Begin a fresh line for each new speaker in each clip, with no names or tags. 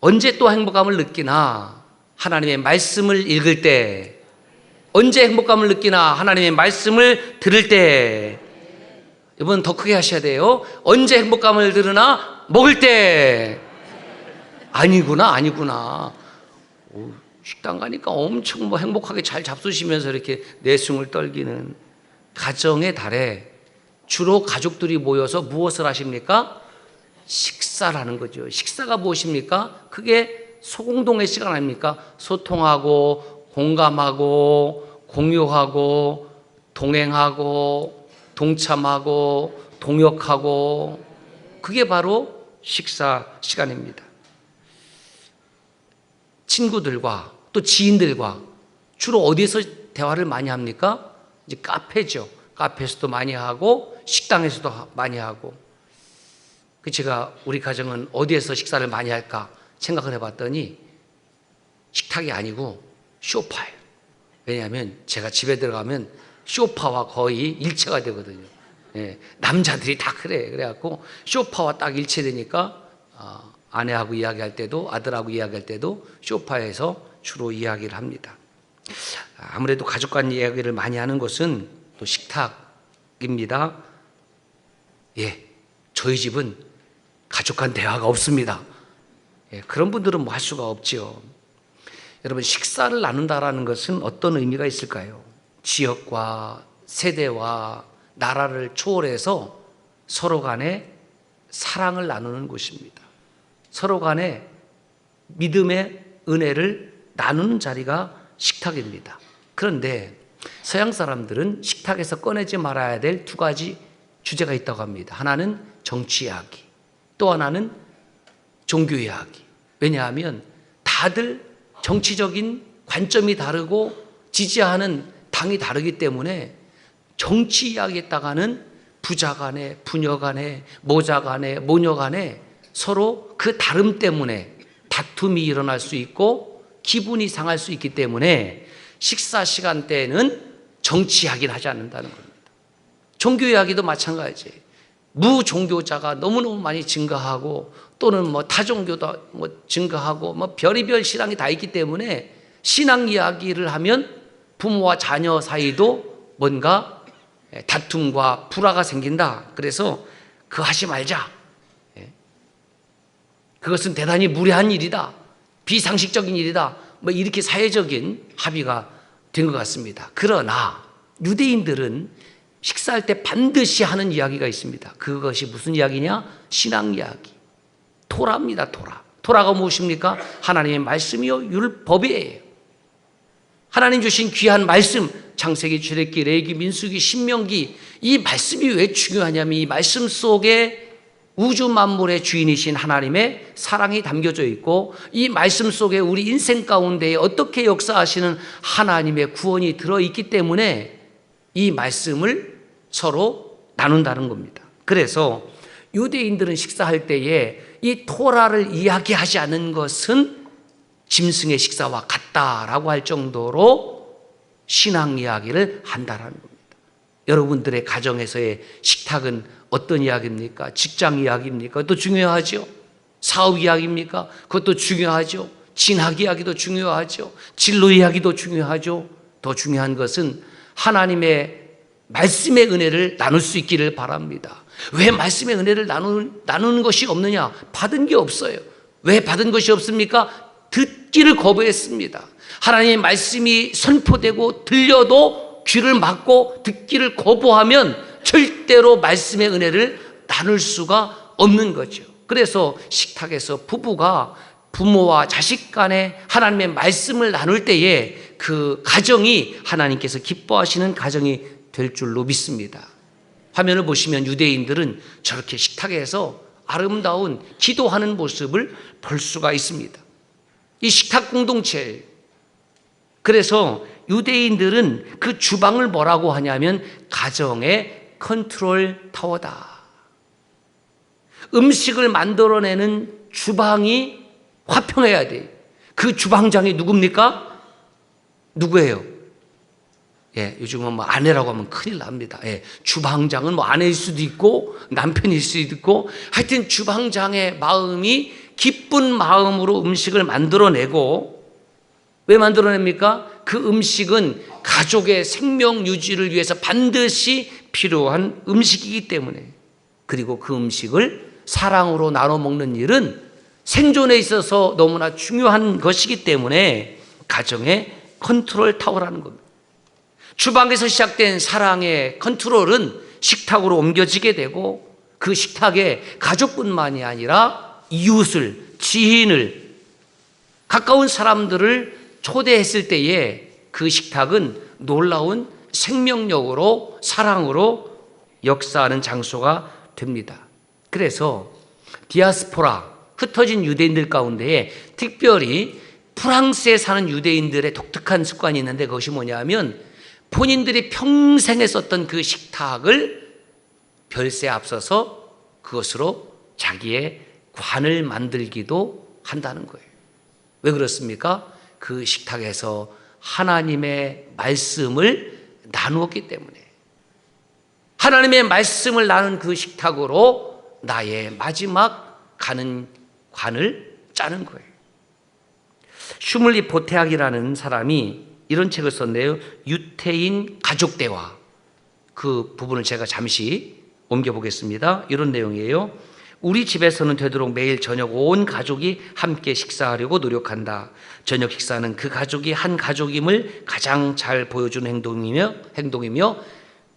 언제 또 행복감을 느끼나? 하나님의 말씀을 읽을 때. 언제 행복감을 느끼나? 하나님의 말씀을 들을 때. 이번 더 크게 하셔야 돼요. 언제 행복감을 들으나? 먹을 때. 아니구나. 식당 가니까 엄청 뭐 행복하게 잘 잡수시면서 이렇게 내숭을 떨기는. 가정의 달에 주로 가족들이 모여서 무엇을 하십니까? 식사를 하는 거죠. 식사가 무엇입니까? 그게 소공동의 시간 아닙니까? 소통하고 공감하고 공유하고 동행하고 동참하고 동역하고, 그게 바로 식사 시간입니다. 친구들과 또 지인들과 주로 어디서 대화를 많이 합니까? 이제 카페죠. 카페에서도 많이 하고 식당에서도 많이 하고. 제가 우리 가정은 어디에서 식사를 많이 할까 생각을 해봤더니 식탁이 아니고 소파예요. 왜냐하면 제가 집에 들어가면 소파와 거의 일체가 되거든요. 예, 남자들이 다 그래. 그래갖고 소파와 딱 일체되니까 아내하고 이야기할 때도 아들하고 이야기할 때도 소파에서 주로 이야기를 합니다. 아무래도 가족 간 이야기를 많이 하는 곳은 또 식탁입니다. 예, 저희 집은 가족 간 대화가 없습니다. 예, 그런 분들은 뭐 할 수가 없죠. 여러분, 식사를 나눈다라는 것은 어떤 의미가 있을까요? 지역과 세대와 나라를 초월해서 서로 간에 사랑을 나누는 곳입니다. 서로 간에 믿음의 은혜를 나누는 자리가 식탁입니다. 그런데 서양 사람들은 식탁에서 꺼내지 말아야 될 두 가지 주제가 있다고 합니다. 하나는 정치 이야기, 또 하나는 종교 이야기. 왜냐하면 다들 정치적인 관점이 다르고 지지하는 당이 다르기 때문에 정치 이야기에다가는 부자 간에 부녀 간에 모자 간에 모녀 간에 서로 그 다름 때문에 다툼이 일어날 수 있고 기분이 상할 수 있기 때문에 식사 시간 때에는 정치 이야기를 하지 않는다는 겁니다. 종교 이야기도 마찬가지예요. 무종교자가 너무너무 많이 증가하고 또는 뭐 타종교도 뭐 증가하고 뭐 별의별 신앙이 다 있기 때문에 신앙 이야기를 하면 부모와 자녀 사이도 뭔가 다툼과 불화가 생긴다. 그래서 그거 하지 말자. 그것은 대단히 무례한 일이다. 비상식적인 일이다. 뭐 이렇게 사회적인 합의가 된 것 같습니다. 그러나 유대인들은 식사할 때 반드시 하는 이야기가 있습니다. 그것이 무슨 이야기냐? 신앙 이야기. 토라입니다. 토라가 무엇입니까? 하나님의 말씀이요 율법이에요. 하나님 주신 귀한 말씀, 창세기, 출애굽기, 레위기, 민수기, 신명기, 이 말씀이 왜 중요하냐면 이 말씀 속에 우주 만물의 주인이신 하나님의 사랑이 담겨져 있고 이 말씀 속에 우리 인생 가운데 어떻게 역사하시는 하나님의 구원이 들어있기 때문에 이 말씀을 서로 나눈다는 겁니다. 그래서 유대인들은 식사할 때에 이 토라를 이야기하지 않는 것은 짐승의 식사와 같다라고 할 정도로 신앙 이야기를 한다라는 겁니다. 여러분들의 가정에서의 식탁은 어떤 이야기입니까? 직장 이야기입니까? 그것도 중요하죠. 사업 이야기입니까? 그것도 중요하죠. 진학 이야기도 중요하죠. 진로 이야기도 중요하죠. 더 중요한 것은 하나님의 말씀의 은혜를 나눌 수 있기를 바랍니다. 왜 말씀의 은혜를 나누는 것이 없느냐? 받은 게 없어요. 왜 받은 것이 없습니까? 듣기를 거부했습니다. 하나님의 말씀이 선포되고 들려도 귀를 막고 듣기를 거부하면 절대로 말씀의 은혜를 나눌 수가 없는 거죠. 그래서 식탁에서 부부가 부모와 자식 간에 하나님의 말씀을 나눌 때에 그 가정이 하나님께서 기뻐하시는 가정이 될 줄로 믿습니다. 화면을 보시면 유대인들은 저렇게 식탁에서 아름다운 기도하는 모습을 볼 수가 있습니다. 이 식탁 공동체, 그래서 유대인들은 그 주방을 뭐라고 하냐면 가정의 컨트롤 타워다. 음식을 만들어내는 주방이 화평해야 돼. 그 주방장이 누굽니까? 누구예요? 예, 요즘은 뭐 아내라고 하면 큰일 납니다. 예, 주방장은 뭐 아내일 수도 있고 남편일 수도 있고 하여튼 주방장의 마음이 기쁜 마음으로 음식을 만들어내고, 왜 만들어냅니까? 그 음식은 가족의 생명 유지를 위해서 반드시 필요한 음식이기 때문에, 그리고 그 음식을 사랑으로 나눠 먹는 일은 생존에 있어서 너무나 중요한 것이기 때문에 가정의 컨트롤 타워라는 겁니다. 주방에서 시작된 사랑의 컨트롤은 식탁으로 옮겨지게 되고, 그 식탁에 가족뿐만이 아니라 이웃을, 지인을, 가까운 사람들을 초대했을 때에 그 식탁은 놀라운 생명력으로, 사랑으로 역사하는 장소가 됩니다. 그래서 디아스포라, 흩어진 유대인들 가운데에 특별히 프랑스에 사는 유대인들의 독특한 습관이 있는데, 그것이 뭐냐면 본인들이 평생에 썼던 그 식탁을 별세에 앞서서 그것으로 자기의 관을 만들기도 한다는 거예요. 왜 그렇습니까? 그 식탁에서 하나님의 말씀을 나누었기 때문에, 하나님의 말씀을 나눈 그 식탁으로 나의 마지막 가는 관을 짜는 거예요. 슈물리 보테학이라는 사람이 이런 책을 썼는데요, 유태인 가족대화. 그 부분을 제가 잠시 옮겨보겠습니다. 이런 내용이에요. 우리 집에서는 되도록 매일 저녁 온 가족이 함께 식사하려고 노력한다. 저녁 식사는 그 가족이 한 가족임을 가장 잘 보여주는 행동이며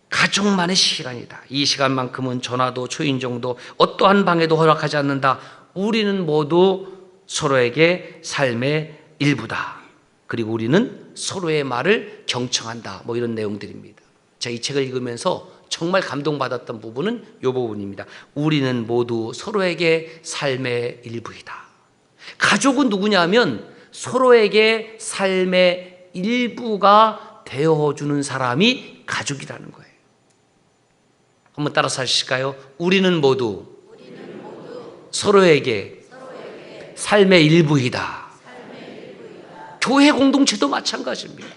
가족만의 시간이다. 이 시간만큼은 전화도 초인종도 어떠한 방해도 허락하지 않는다. 우리는 모두 서로에게 삶의 일부다. 그리고 우리는 서로의 말을 경청한다. 뭐 이런 내용들입니다. 제가 이 책을 읽으면서 정말 감동받았던 부분은 이 부분입니다. 우리는 모두 서로에게 삶의 일부이다. 가족은 누구냐면 서로에게 삶의 일부가 되어주는 사람이 가족이라는 거예요. 한번 따라서 하실까요? 우리는 모두 서로에게 삶의 일부이다. 교회 공동체도 마찬가지입니다.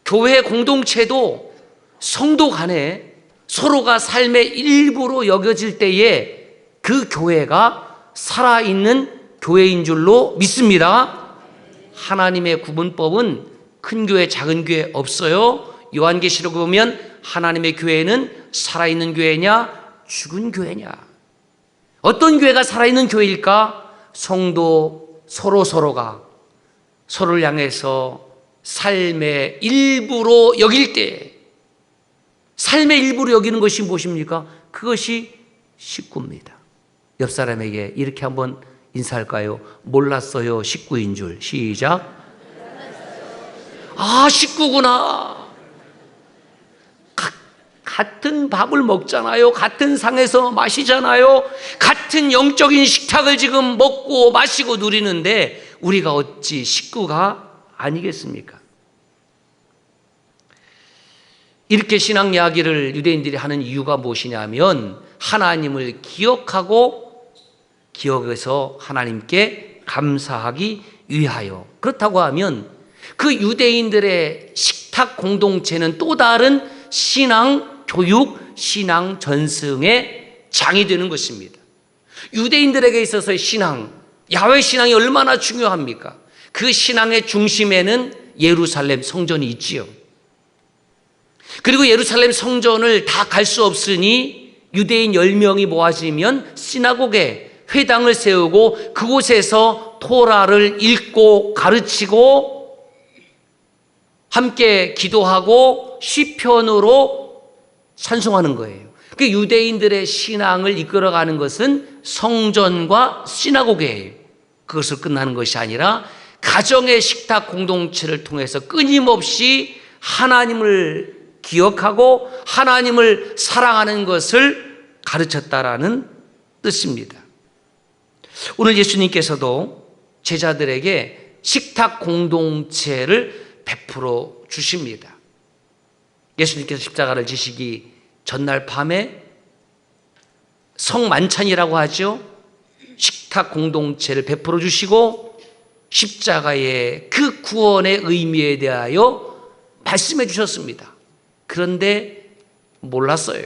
교회 공동체도 성도 간에 서로가 삶의 일부로 여겨질 때에 그 교회가 살아있는 교회인 줄로 믿습니다. 하나님의 구분법은 큰 교회, 작은 교회 없어요. 요한계시록에 보면 하나님의 교회는 살아있는 교회냐, 죽은 교회냐. 어떤 교회가 살아있는 교회일까? 성도 서로가 서로를 향해서 삶의 일부로 여길 때, 삶의 일부로 여기는 것이 무엇입니까? 그것이 식구입니다. 옆 사람에게 이렇게 한번 인사할까요? 몰랐어요, 식구인 줄. 시작. 아, 식구구나. 같은 밥을 먹잖아요. 같은 상에서 마시잖아요. 같은 영적인 식탁을 지금 먹고 마시고 누리는데 우리가 어찌 식구가 아니겠습니까? 이렇게 신앙 이야기를 유대인들이 하는 이유가 무엇이냐면 하나님을 기억해서 하나님께 감사하기 위하여. 그렇다고 하면 그 유대인들의 식탁 공동체는 또 다른 신앙 교육, 신앙 전승의 장이 되는 것입니다. 유대인들에게 있어서의 신앙, 야훼 신앙이 얼마나 중요합니까? 그 신앙의 중심에는 예루살렘 성전이 있지요. 그리고 예루살렘 성전을 다 갈 수 없으니 유대인 10명이 모아지면 시나고게 회당을 세우고 그곳에서 토라를 읽고 가르치고 함께 기도하고 시편으로 찬송하는 거예요. 그 유대인들의 신앙을 이끌어가는 것은 성전과 시나고게예요. 그것을 끝나는 것이 아니라 가정의 식탁 공동체를 통해서 끊임없이 하나님을 기억하고 하나님을 사랑하는 것을 가르쳤다라는 뜻입니다. 오늘 예수님께서도 제자들에게 식탁 공동체를 베풀어 주십니다. 예수님께서 십자가를 지시기 전날 밤에 성만찬이라고 하죠. 식탁 공동체를 베풀어 주시고 십자가의 그 구원의 의미에 대하여 말씀해 주셨습니다. 그런데 몰랐어요.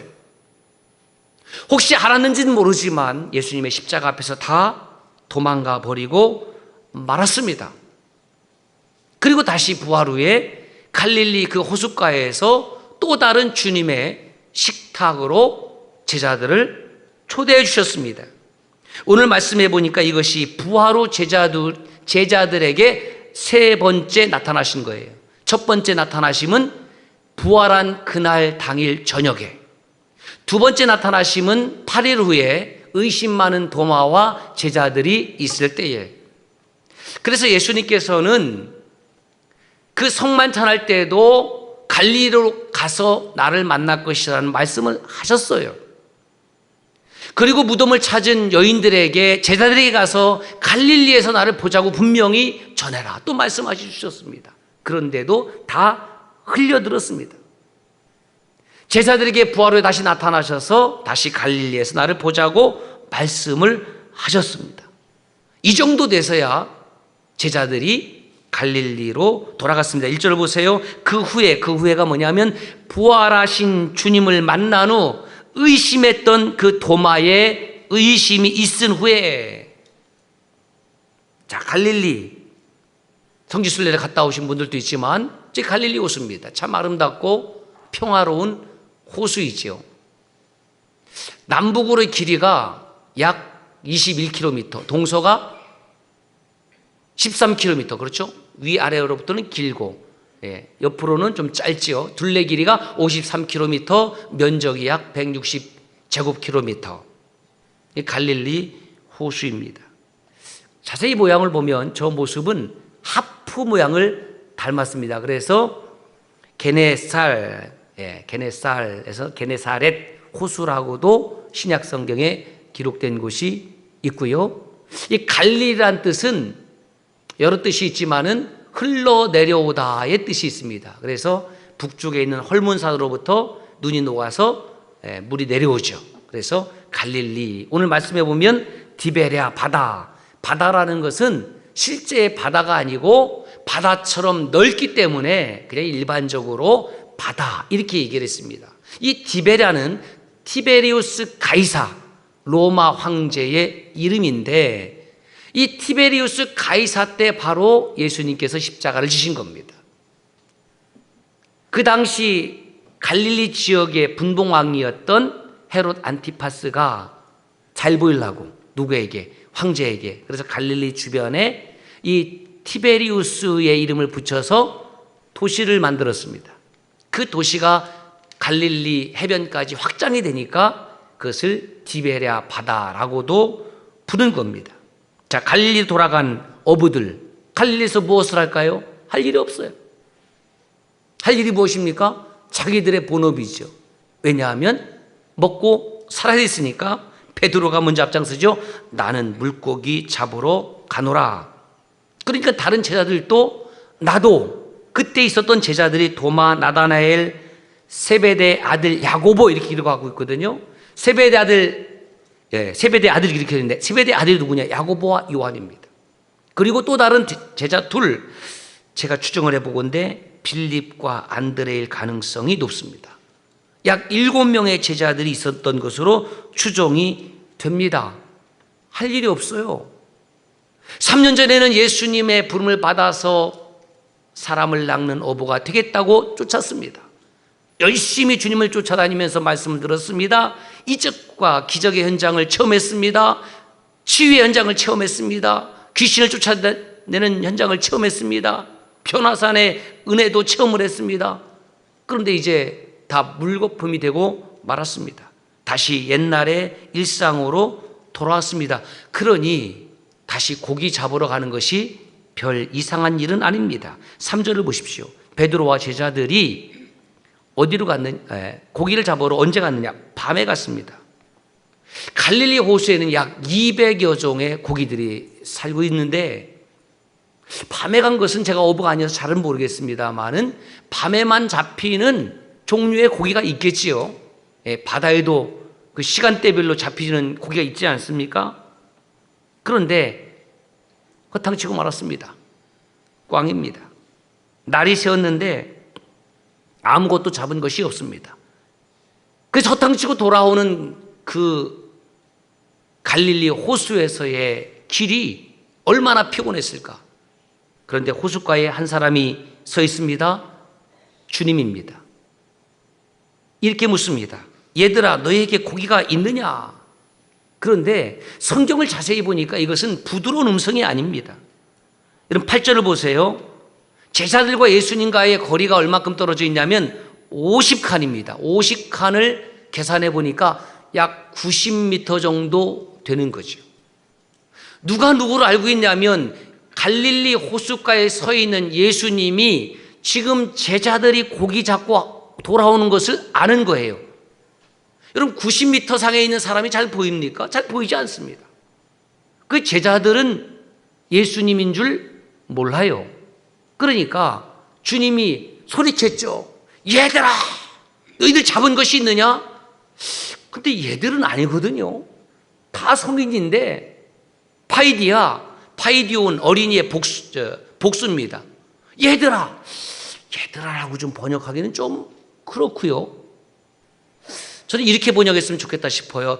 혹시 알았는지는 모르지만 예수님의 십자가 앞에서 다 도망가 버리고 말았습니다. 그리고 다시 부활 후에 갈릴리 그 호숫가에서 또 다른 주님의 식탁으로 제자들을 초대해 주셨습니다. 오늘 말씀해 보니까 이것이 부활 후 제자들에게 세 번째 나타나신 거예요. 첫 번째 나타나심은 부활한 그날 당일 저녁에, 두 번째 나타나심은 8일 후에 의심 많은 도마와 제자들이 있을 때에. 그래서 예수님께서는 그 성만찬할 때도 갈릴리로 가서 나를 만날 것이라는 말씀을 하셨어요. 그리고 무덤을 찾은 여인들에게, 제자들에게 가서 갈릴리에서 나를 보자고 분명히 전해라 또 말씀하시 주셨습니다. 그런데도 다 흘려들었습니다. 제자들에게 부활 후에 다시 나타나셔서 다시 갈릴리에서 나를 보자고 말씀을 하셨습니다. 이 정도 돼서야 제자들이 갈릴리로 돌아갔습니다. 1절을 보세요. 그 후에가 뭐냐면 부활하신 주님을 만난 후 의심했던 그 도마에 의심이 있은 후에. 자, 갈릴리 성지순례를 갔다 오신 분들도 있지만 제 갈릴리 호수입니다. 참 아름답고 평화로운 호수이지요. 남북으로의 길이가 약 21km, 동서가 13km, 그렇죠? 위아래로부터는 길고, 옆으로는 좀 짧지요. 둘레 길이가 53km, 면적이 약 160제곱킬로미터. 갈릴리 호수입니다. 자세히 모양을 보면 저 모습은 하프 모양을 닮았습니다. 그래서 게네살에서 게네사렛 호수라고도 신약 성경에 기록된 곳이 있고요. 이 갈릴리란 뜻은 여러 뜻이 있지만은 흘러내려오다의 뜻이 있습니다. 그래서 북쪽에 있는 헐몬산으로부터 눈이 녹아서 물이 내려오죠. 그래서 갈릴리. 오늘 말씀해 보면 디베랴 바다라는 것은 실제 바다가 아니고 바다처럼 넓기 때문에 그냥 일반적으로 바다 이렇게 얘기를 했습니다. 이 디베랴는 티베리우스 가이사 로마 황제의 이름인데, 이 티베리우스 가이사 때 바로 예수님께서 십자가를 지신 겁니다. 그 당시 갈릴리 지역의 분봉왕이었던 헤롯 안티파스가 잘 보이려고, 누구에게? 황제에게. 그래서 갈릴리 주변에 이 티베리우스의 이름을 붙여서 도시를 만들었습니다. 그 도시가 갈릴리 해변까지 확장이 되니까 그것을 디베랴 바다라고도 부른 겁니다. 자, 갈릴리 돌아간 어부들, 갈릴리에서 무엇을 할까요? 할 일이 없어요. 할 일이 무엇입니까? 자기들의 본업이죠. 왜냐하면 먹고 살아야 됐으니까 베드로가 먼저 앞장서죠. 나는 물고기 잡으러 가노라. 그러니까 다른 제자들도, 나도 그때 있었던 제자들이 도마, 나다나엘, 세베대 아들 야고보 이렇게 기록하고 있거든요. 세베대 아들 이렇게 되는데, 세베대 아들이 누구냐? 야고보와 요한입니다. 그리고 또 다른 제자 둘, 제가 추정을 해보건대 빌립과 안드레일 가능성이 높습니다. 약 7명의 제자들이 있었던 것으로 추정이 됩니다. 할 일이 없어요. 3년 전에는 예수님의 부름을 받아서 사람을 낚는 어부가 되겠다고 쫓았습니다. 열심히 주님을 쫓아다니면서 말씀을 들었습니다. 이적과 기적의 현장을 체험했습니다. 치유의 현장을 체험했습니다. 귀신을 쫓아내는 현장을 체험했습니다. 변화산의 은혜도 체험을 했습니다. 그런데 이제 다 물거품이 되고 말았습니다. 다시 옛날의 일상으로 돌아왔습니다. 그러니 다시 고기 잡으러 가는 것이 별 이상한 일은 아닙니다. 3절을 보십시오. 베드로와 제자들이 어디로 갔느냐? 고기를 잡으러 언제 갔느냐? 밤에 갔습니다. 갈릴리 호수에는 약 200여 종의 고기들이 살고 있는데, 밤에 간 것은 제가 어부가 아니어서 잘은 모르겠습니다만은 밤에만 잡히는 종류의 고기가 있겠지요. 바다에도 그 시간대별로 잡히는 고기가 있지 않습니까? 그런데 허탕치고 말았습니다. 꽝입니다. 날이 새었는데 아무것도 잡은 것이 없습니다. 그래서 허탕치고 돌아오는 그 갈릴리 호수에서의 길이 얼마나 피곤했을까. 그런데 호숫가에 한 사람이 서 있습니다. 주님입니다. 이렇게 묻습니다. 얘들아, 너에게 고기가 있느냐? 그런데 성경을 자세히 보니까 이것은 부드러운 음성이 아닙니다. 여러분 8절을 보세요. 제자들과 예수님과의 거리가 얼마큼 떨어져 있냐면 50칸입니다. 50칸을 계산해 보니까 약 90m 정도 되는 거죠. 누가 누구를 알고 있냐면 갈릴리 호숫가에 서 있는 예수님이 지금 제자들이 고기 잡고 돌아오는 것을 아는 거예요. 여러분 90m 상에 있는 사람이 잘 보입니까? 잘 보이지 않습니다. 그 제자들은 예수님인 줄 몰라요. 그러니까 주님이 소리쳤죠. 얘들아, 너희들 잡은 것이 있느냐? 근데 얘들은 아니거든요. 다 성인인데 파이디온 어린이의 복수입니다. 얘들아라고 좀 번역하기는 좀 그렇고요. 저는 이렇게 번역했으면 좋겠다 싶어요.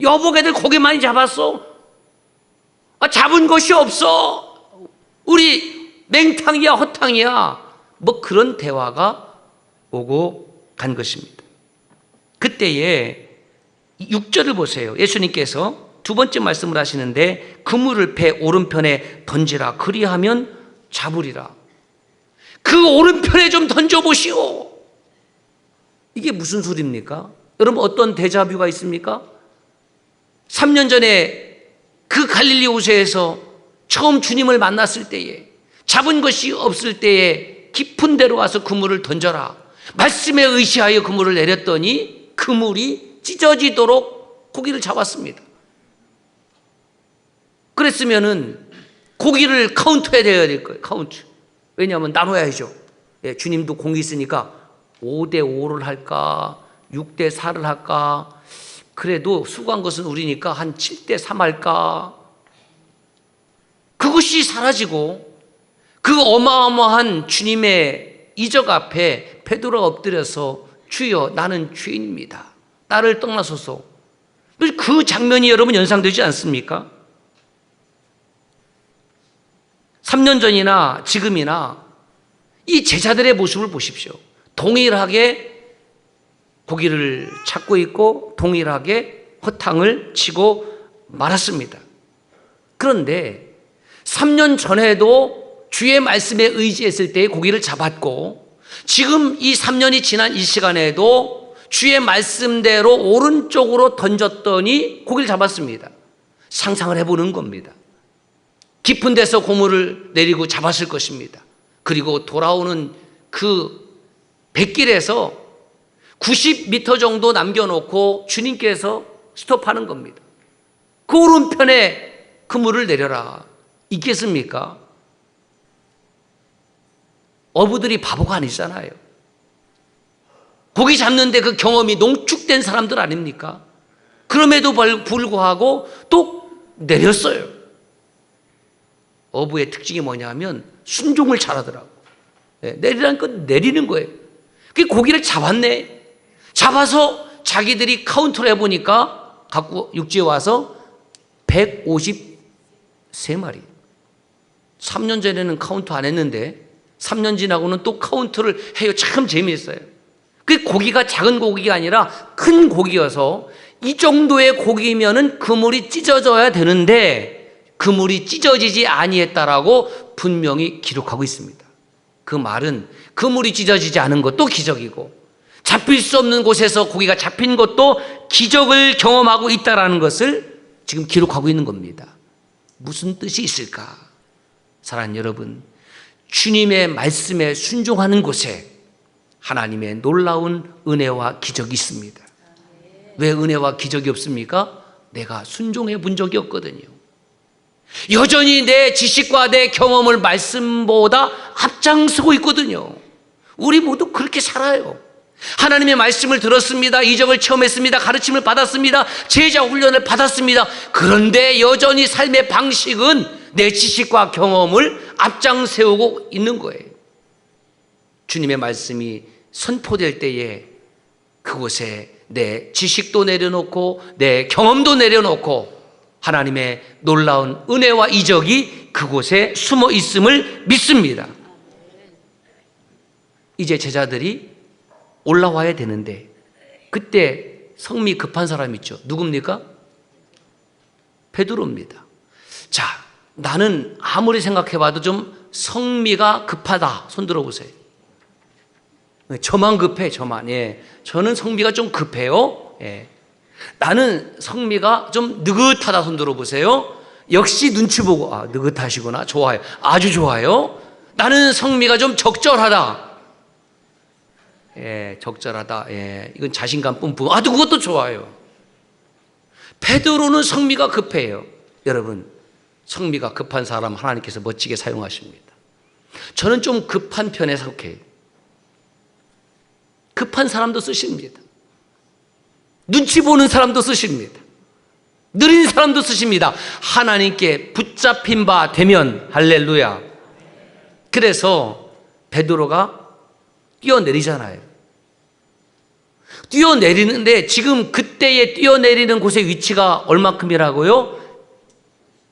여보게들 고기 많이 잡았어? 잡은 것이 없어. 우리 맹탕이야 허탕이야. 뭐 그런 대화가 오고 간 것입니다. 그때에 6절을 보세요. 예수님께서 두 번째 말씀을 하시는데 그물을 배 오른편에 던지라. 그리하면 잡으리라. 그 오른편에 좀 던져보시오. 이게 무슨 소리입니까? 여러분 어떤 데자뷰가 있습니까? 3년 전에 그 갈릴리 호수에서 처음 주님을 만났을 때에 잡은 것이 없을 때에 깊은 데로 와서 그물을 던져라. 말씀에 의시하여 그물을 내렸더니 그물이 찢어지도록 고기를 잡았습니다. 그랬으면은 고기를 카운트해야 될 거예요. 카운트. 왜냐하면 나눠야죠. 주님도 공이 있으니까 5대5를 할까 6대4를 할까. 그래도 수고한 것은 우리니까 한 7대3 할까. 그것이 사라지고 그 어마어마한 주님의 이적 앞에 베드로가 엎드려서 주여 나는 죄인입니다. 나를 떠나소서. 그 장면이 여러분 연상되지 않습니까? 3년 전이나 지금이나 이 제자들의 모습을 보십시오. 동일하게 고기를 찾고 있고 동일하게 허탕을 치고 말았습니다. 그런데 3년 전에도 주의 말씀에 의지했을 때 고기를 잡았고 지금 이 3년이 지난 이 시간에도 주의 말씀대로 오른쪽으로 던졌더니 고기를 잡았습니다. 상상을 해보는 겁니다. 깊은 데서 고물을 내리고 잡았을 것입니다. 그리고 돌아오는 그 뱃길에서 90m 정도 남겨놓고 주님께서 스톱하는 겁니다. 그 오른편에 그물을 내려라. 있겠습니까? 어부들이 바보가 아니잖아요. 고기 잡는데 그 경험이 농축된 사람들 아닙니까? 그럼에도 불구하고 또 내렸어요. 어부의 특징이 뭐냐면 순종을 잘하더라고. 내리라는 건 내리는 거예요. 그 고기를 잡았네. 잡아서 자기들이 카운트를 해보니까 갖고 육지에 와서 153마리. 3년 전에는 카운트 안 했는데 3년 지나고는 또 카운트를 해요. 참 재미있어요. 그 고기가 작은 고기가 아니라 큰 고기여서 이 정도의 고기면은 그물이 찢어져야 되는데 그물이 찢어지지 아니했다라고 분명히 기록하고 있습니다. 그 말은 그물이 찢어지지 않은 것도 기적이고 잡힐 수 없는 곳에서 고기가 잡힌 것도 기적을 경험하고 있다라는 것을 지금 기록하고 있는 겁니다. 무슨 뜻이 있을까? 사랑하는 여러분, 주님의 말씀에 순종하는 곳에 하나님의 놀라운 은혜와 기적이 있습니다. 왜 은혜와 기적이 없습니까? 내가 순종해 본 적이 없거든요. 여전히 내 지식과 내 경험을 말씀보다 앞장서고 있거든요. 우리 모두 그렇게 살아요. 하나님의 말씀을 들었습니다. 이적을 체험했습니다. 가르침을 받았습니다. 제자 훈련을 받았습니다. 그런데 여전히 삶의 방식은 내 지식과 경험을 앞장세우고 있는 거예요. 주님의 말씀이 선포될 때에 그곳에 내 지식도 내려놓고 내 경험도 내려놓고 하나님의 놀라운 은혜와 이적이 그곳에 숨어 있음을 믿습니다. 이제 제자들이 올라와야 되는데 그때 성미 급한 사람 있죠. 누굽니까? 베드로입니다. 자, 나는 아무리 생각해봐도 좀 성미가 급하다. 손 들어보세요. 저만 급해, 저만. 예. 저는 성미가 좀 급해요. 예. 나는 성미가 좀 느긋하다. 손 들어보세요. 역시 눈치 보고, 아, 느긋하시구나. 좋아요. 아주 좋아요. 나는 성미가 좀 적절하다. 예, 적절하다. 예, 이건 자신감 뿜뿜. 아, 그것도 좋아요. 베드로는 성미가 급해요. 여러분, 성미가 급한 사람 하나님께서 멋지게 사용하십니다. 저는 좀 급한 편에 속해요. 급한 사람도 쓰십니다. 눈치 보는 사람도 쓰십니다. 느린 사람도 쓰십니다. 하나님께 붙잡힌 바 되면 할렐루야. 그래서 베드로가 뛰어내리잖아요. 뛰어내리는데 지금 그때에 뛰어내리는 곳의 위치가 얼마큼이라고요?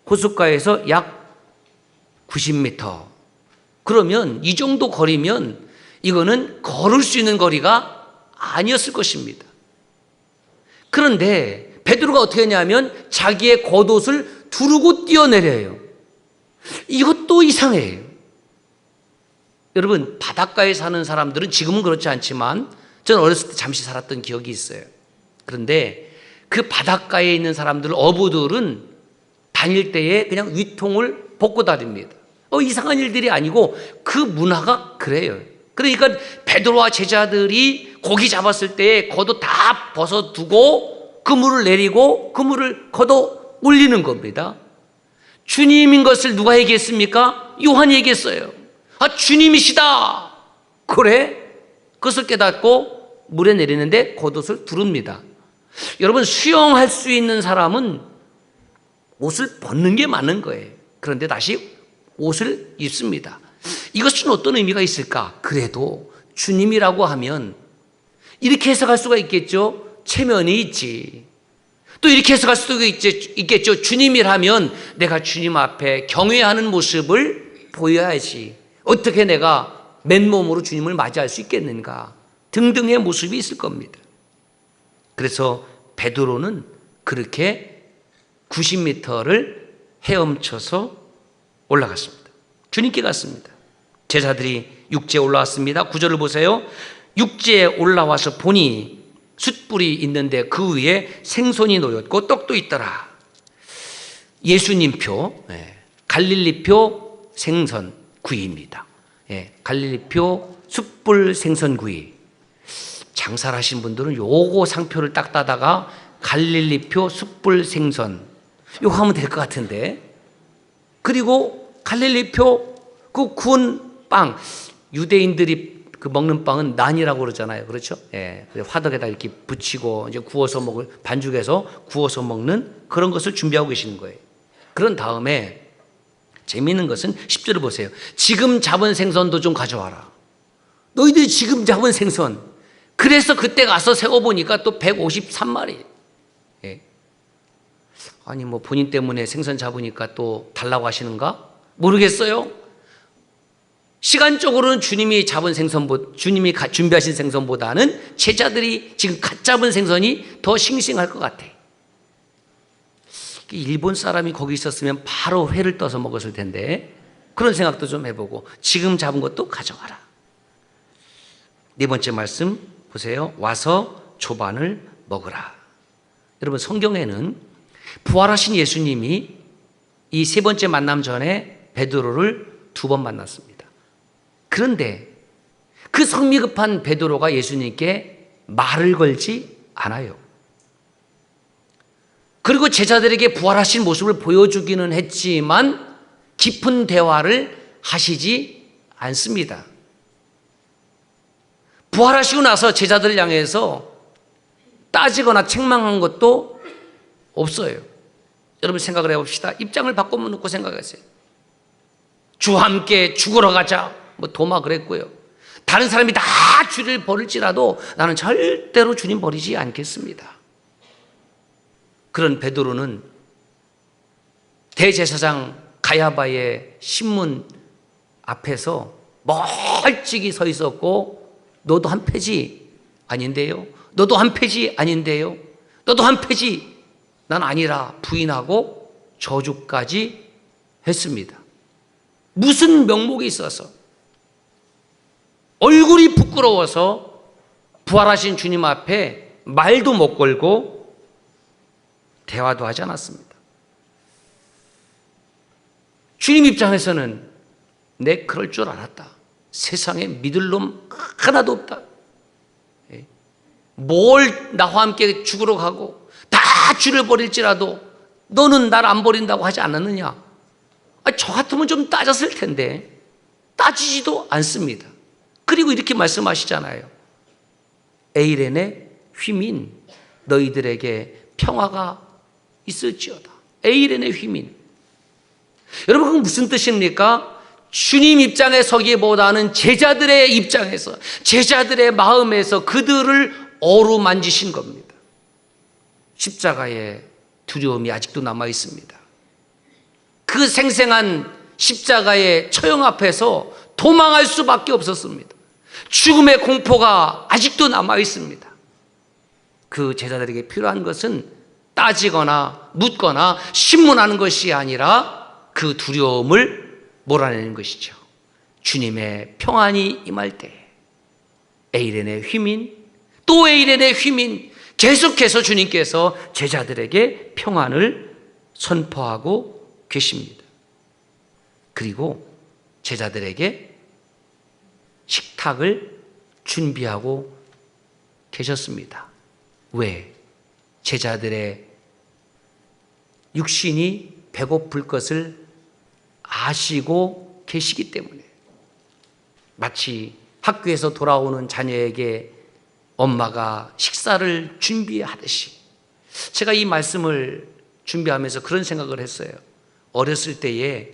호숫가에서 약 90m. 그러면 이 정도 거리면 이거는 걸을 수 있는 거리가 아니었을 것입니다. 그런데 베드로가 어떻게 하냐면 자기의 겉옷을 두르고 뛰어내려요. 이것도 이상해요. 여러분, 바닷가에 사는 사람들은 지금은 그렇지 않지만 저는 어렸을 때 잠시 살았던 기억이 있어요. 그런데 그 바닷가에 있는 사람들, 어부들은 다닐 때에 그냥 위통을 벗고 다닙니다. 이상한 일들이 아니고 그 문화가 그래요. 그러니까 베드로와 제자들이 고기 잡았을 때 겉옷 다 벗어두고 그물을 내리고 그물을 걷어 올리는 겁니다. 주님인 것을 누가 얘기했습니까? 요한이 얘기했어요. 아, 주님이시다. 그래? 그것을 깨닫고 물에 내리는데 겉옷을 두릅니다. 여러분, 수영할 수 있는 사람은 옷을 벗는 게 맞는 거예요. 그런데 다시 옷을 입습니다. 이것은 어떤 의미가 있을까? 그래도 주님이라고 하면 이렇게 해석할 수가 있겠죠. 체면이 있지. 또 이렇게 해석할 수도 있겠죠. 주님이라면 내가 주님 앞에 경외하는 모습을 보여야지. 어떻게 내가 맨몸으로 주님을 맞이할 수 있겠는가 등등의 모습이 있을 겁니다. 그래서 베드로는 그렇게 90m를 헤엄쳐서 올라갔습니다. 주님께 갔습니다. 제자들이 육지에 올라왔습니다. 9절을 보세요. 육지에 올라와서 보니 숯불이 있는데 그 위에 생선이 놓였고 떡도 있더라. 예수님표, 갈릴리표 생선구이입니다. 갈릴리표 숯불 생선구이. 장사를 하신 분들은 요거 상표를 딱 따다가 갈릴리표 숯불 생선 요거 하면 될 것 같은데. 그리고 갈릴리표 그 구운 빵, 유대인들이 그 먹는 빵은 난이라고 그러잖아요. 그렇죠? 예. 화덕에다 이렇게 붙이고 이제 구워서 먹을, 반죽해서 구워서 먹는 그런 것을 준비하고 계시는 거예요. 그런 다음에 재미있는 것은 10절을 보세요. 지금 잡은 생선도 좀 가져와라. 너희들이 지금 잡은 생선. 그래서 그때 가서 세어보니까 또 153마리. 예. 아니, 뭐 본인 때문에 생선 잡으니까 또 달라고 하시는가? 모르겠어요. 시간적으로는 주님이 잡은 주님이 준비하신 생선보다는 제자들이 지금 갓 잡은 생선이 더 싱싱할 것 같아. 일본 사람이 거기 있었으면 바로 회를 떠서 먹었을 텐데 그런 생각도 좀 해보고 지금 잡은 것도 가져와라. 네 번째 말씀 보세요. 와서 조반을 먹으라. 여러분, 성경에는 부활하신 예수님이 이 세 번째 만남 전에 베드로를 2번 만났습니다. 그런데 그 성미 급한 베드로가 예수님께 말을 걸지 않아요. 그리고 제자들에게 부활하신 모습을 보여주기는 했지만 깊은 대화를 하시지 않습니다. 부활하시고 나서 제자들을 향해서 따지거나 책망한 것도 없어요. 여러분, 생각을 해봅시다. 입장을 바꿔놓고 생각하세요. 주와 함께 죽으러 가자. 뭐 도마 그랬고요. 다른 사람이 다 주를 버릴지라도 나는 절대로 주님 버리지 않겠습니다. 그런 베드로는 대제사장 가야바의 신문 앞에서 멀찍이 서 있었고, 너도 한 패지? 아닌데요. 너도 한 패지? 아닌데요. 너도 한 패지? 난 아니라 부인하고 저주까지 했습니다. 무슨 명목이 있어서? 얼굴이 부끄러워서 부활하신 주님 앞에 말도 못 걸고 대화도 하지 않았습니다. 주님 입장에서는 내 그럴 줄 알았다. 세상에 믿을 놈 하나도 없다. 뭘 나와 함께 죽으러 가고 다 주를 버릴지라도 너는 나를 안 버린다고 하지 않았느냐? 저 같으면 좀 따졌을 텐데 따지지도 않습니다. 그리고 이렇게 말씀하시잖아요. 에이렌의 휘민 너희들에게 평화가 있을지어다. 에이렌의 휘민. 여러분, 그건 무슨 뜻입니까? 주님 입장에 서기보다는 제자들의 입장에서, 제자들의 마음에서 그들을 어루만지신 겁니다. 십자가의 두려움이 아직도 남아 있습니다. 그 생생한 십자가의 처형 앞에서 도망할 수밖에 없었습니다. 죽음의 공포가 아직도 남아 있습니다. 그 제자들에게 필요한 것은 따지거나 묻거나 신문하는 것이 아니라 그 두려움을 몰아내는 것이죠. 주님의 평안이 임할 때 에이렌의 휘민, 또 에이렌의 휘민, 계속해서 주님께서 제자들에게 평안을 선포하고 계십니다. 그리고 제자들에게 식탁을 준비하고 계셨습니다. 왜? 제자들의 육신이 배고플 것을 아시고 계시기 때문에. 마치 학교에서 돌아오는 자녀에게 엄마가 식사를 준비하듯이. 제가 이 말씀을 준비하면서 그런 생각을 했어요. 어렸을 때에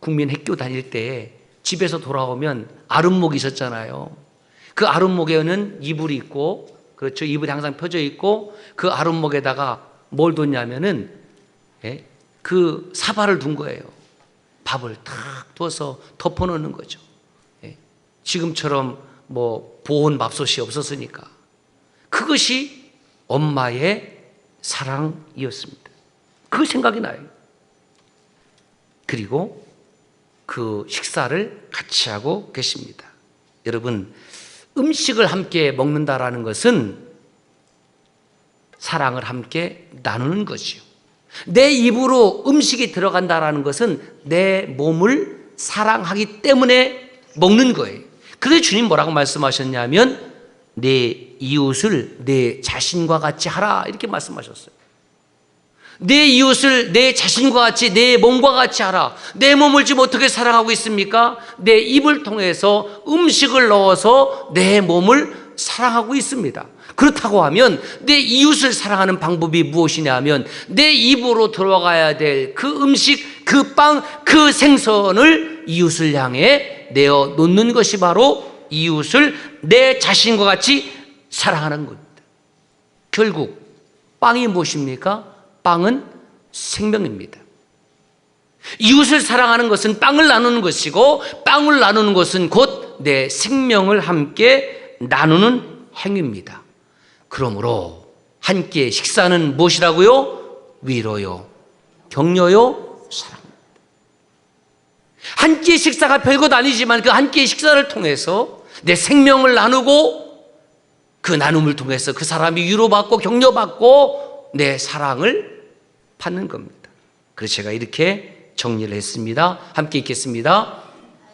국민학교 다닐 때에 집에서 돌아오면 아랫목이 있었잖아요. 그 아랫목에는 이불이 있고, 그렇죠, 이불이 항상 펴져 있고, 그 아랫목에다가 뭘 뒀냐면은 그 사발을 둔 거예요. 밥을 탁 둬서 덮어놓는 거죠. 지금처럼 뭐 보온 밥솥이 없었으니까. 그것이 엄마의 사랑이었습니다. 그 생각이 나요. 그리고 그 식사를 같이 하고 계십니다. 여러분, 음식을 함께 먹는다라는 것은 사랑을 함께 나누는 것이요. 내 입으로 음식이 들어간다라는 것은 내 몸을 사랑하기 때문에 먹는 거예요. 그래서 주님 뭐라고 말씀하셨냐면 내 이웃을 내 자신과 같이 하라, 이렇게 말씀하셨어요. 내 이웃을 내 자신과 같이, 내 몸과 같이 하라. 내 몸을 지금 어떻게 사랑하고 있습니까? 내 입을 통해서 음식을 넣어서 내 몸을 사랑하고 있습니다. 그렇다고 하면 내 이웃을 사랑하는 방법이 무엇이냐 하면 내 입으로 들어가야 될 그 음식, 그 빵, 그 생선을 이웃을 향해 내어 놓는 것이 바로 이웃을 내 자신과 같이 사랑하는 겁니다. 결국 빵이 무엇입니까? 빵은 생명입니다. 이웃을 사랑하는 것은 빵을 나누는 것이고, 빵을 나누는 것은 곧 내 생명을 함께 나누는 행위입니다. 그러므로 함께 식사는 무엇이라고요? 위로요, 격려요, 사랑입니다. 한 끼의 식사가 별것 아니지만 그 한 끼의 식사를 통해서 내 생명을 나누고, 그 나눔을 통해서 그 사람이 위로받고 격려받고 내 사랑을 받는 겁니다. 그래서 제가 이렇게 정리를 했습니다. 함께 읽겠습니다.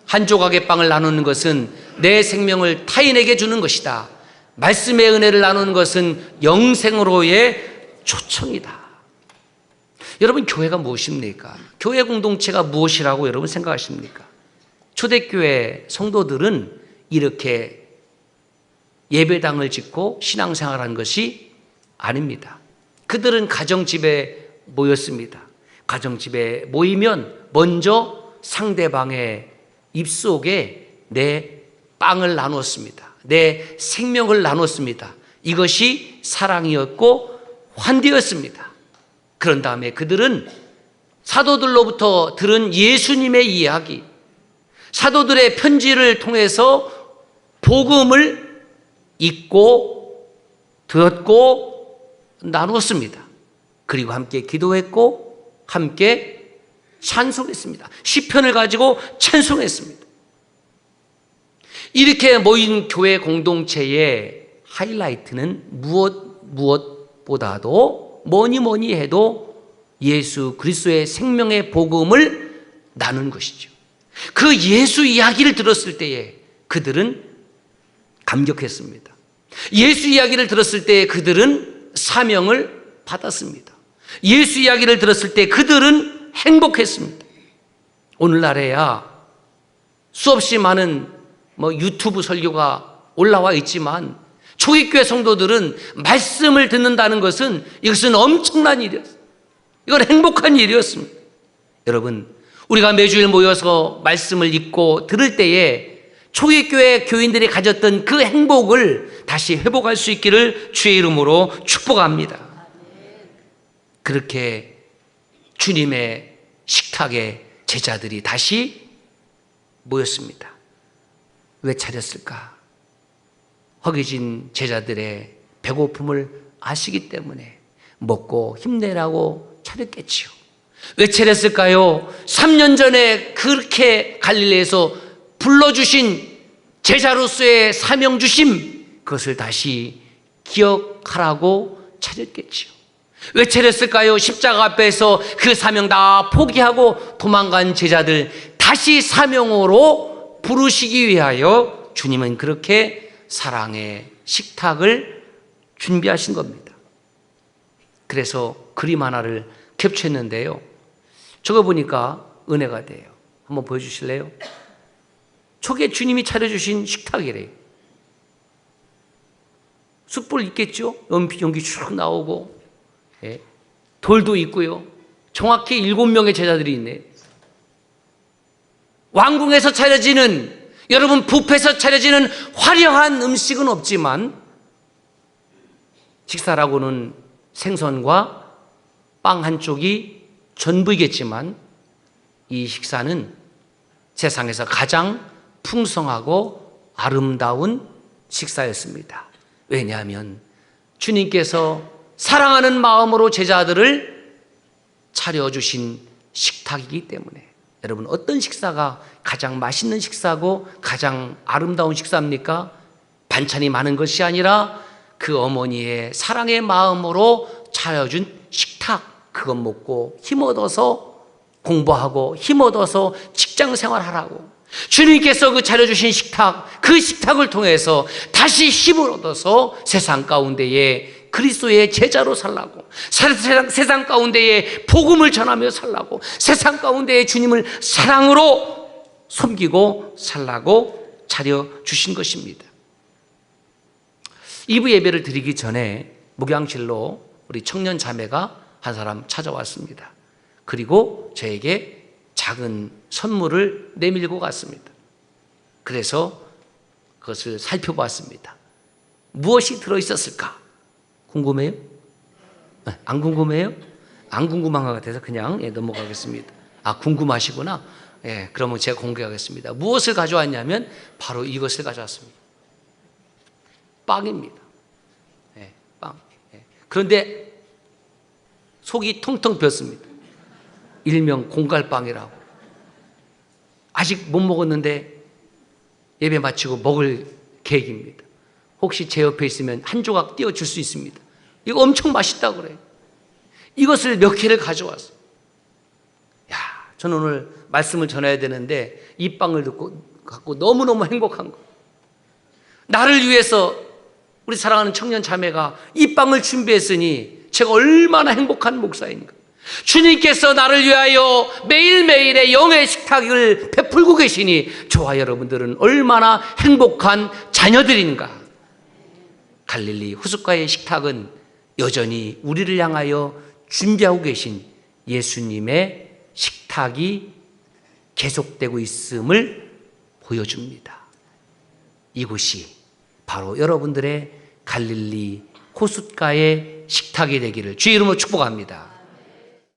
한 조각의 빵을 나누는 것은 내 생명을 타인에게 주는 것이다. 말씀의 은혜를 나누는 것은 영생으로의 초청이다. 여러분, 교회가 무엇입니까? 교회 공동체가 무엇이라고 여러분 생각하십니까? 초대교회 성도들은 이렇게 예배당을 짓고 신앙생활한 것이 아닙니다. 그들은 가정집에 모였습니다. 가정집에 모이면 먼저 상대방의 입속에 내 빵을 나눴습니다. 내 생명을 나눴습니다. 이것이 사랑이었고 환대였습니다. 그런 다음에 그들은 사도들로부터 들은 예수님의 이야기, 사도들의 편지를 통해서 복음을 읽고 들었고 나누었습니다. 그리고 함께 기도했고 함께 찬송했습니다. 시편을 가지고 찬송했습니다. 이렇게 모인 교회 공동체의 하이라이트는 무엇보다도 뭐니 해도 예수 그리스도의 생명의 복음을 나눈 것이죠. 그 예수 이야기를 들었을 때에 그들은 감격했습니다. 예수 이야기를 들었을 때 그들은 사명을 받았습니다. 예수 이야기를 들었을 때 그들은 행복했습니다. 오늘날에야 수없이 많은 유튜브 설교가 올라와 있지만 초기교회 성도들은 말씀을 듣는다는 것은 이것은 엄청난 일이었어요. 이건 행복한 일이었습니다. 여러분, 우리가 매주일 모여서 말씀을 읽고 들을 때에 초기교회 교인들이 가졌던 그 행복을 다시 회복할 수 있기를 주의 이름으로 축복합니다. 그렇게 주님의 식탁에 제자들이 다시 모였습니다. 왜 차렸을까? 허기진 제자들의 배고픔을 아시기 때문에 먹고 힘내라고 차렸겠지요. 왜 차렸을까요? 3년 전에 그렇게 갈릴리에서 불러주신 제자로서의 사명 주심, 그것을 다시 기억하라고 차렸겠지요. 왜 차렸을까요? 십자가 앞에서 그 사명 다 포기하고 도망간 제자들 다시 사명으로 부르시기 위하여 주님은 그렇게 사랑의 식탁을 준비하신 겁니다. 그래서 그림 하나를 캡처했는데요. 저거 보니까 은혜가 돼요. 한번 보여주실래요? 저게 주님이 차려주신 식탁이래요. 숯불 있겠죠? 연기 쭉 나오고, 예. 돌도 있고요. 정확히 7명의 제자들이 있네. 왕궁에서 차려지는, 여러분 뷔페에서 차려지는 화려한 음식은 없지만 식사라고는 생선과 빵 한쪽이 전부이겠지만 이 식사는 세상에서 가장 풍성하고 아름다운 식사였습니다. 왜냐하면 주님께서 사랑하는 마음으로 제자들을 차려주신 식탁이기 때문에. 여러분, 어떤 식사가 가장 맛있는 식사고 가장 아름다운 식사입니까? 반찬이 많은 것이 아니라 그 어머니의 사랑의 마음으로 차려준 식탁, 그것 먹고 힘 얻어서 공부하고 힘 얻어서 직장 생활하라고. 주님께서 그 차려주신 식탁, 그 식탁을 통해서 다시 힘을 얻어서 세상 가운데에 그리스도의 제자로 살라고, 세상 가운데에 복음을 전하며 살라고, 세상 가운데에 주님을 사랑으로 섬기고 살라고 차려주신 것입니다. 2부 예배를 드리기 전에 목양실로 우리 청년 자매가 한 사람 찾아왔습니다. 그리고 저에게 작은 선물을 내밀고 갔습니다. 그래서 그것을 살펴봤습니다. 무엇이 들어있었을까? 궁금해요? 안 궁금해요? 안 궁금한 것 같아서 그냥 넘어가겠습니다. 아, 궁금하시구나? 예, 그러면 제가 공개하겠습니다. 무엇을 가져왔냐면 바로 이것을 가져왔습니다. 빵입니다. 예, 빵. 예. 그런데 속이 텅텅 비었습니다. 일명 공갈빵이라고. 아직 못 먹었는데 예배 마치고 먹을 계획입니다. 혹시 제 옆에 있으면 한 조각 띄워줄 수 있습니다. 이거 엄청 맛있다고 그래요. 이것을 몇 개를 가져왔어요. 야, 저는 오늘 말씀을 전해야 되는데 이 빵을 갖고 너무너무 행복한 거예요. 나를 위해서 우리 사랑하는 청년 자매가 이 빵을 준비했으니 제가 얼마나 행복한 목사인가. 주님께서 나를 위하여 매일매일의 영의 식탁을 베풀고 계시니 저와 여러분들은 얼마나 행복한 자녀들인가. 갈릴리 후숫가의 식탁은 여전히 우리를 향하여 준비하고 계신 예수님의 식탁이 계속되고 있음을 보여줍니다. 이곳이 바로 여러분들의 갈릴리 호숫가의 식탁이 되기를 주의 이름으로 축복합니다.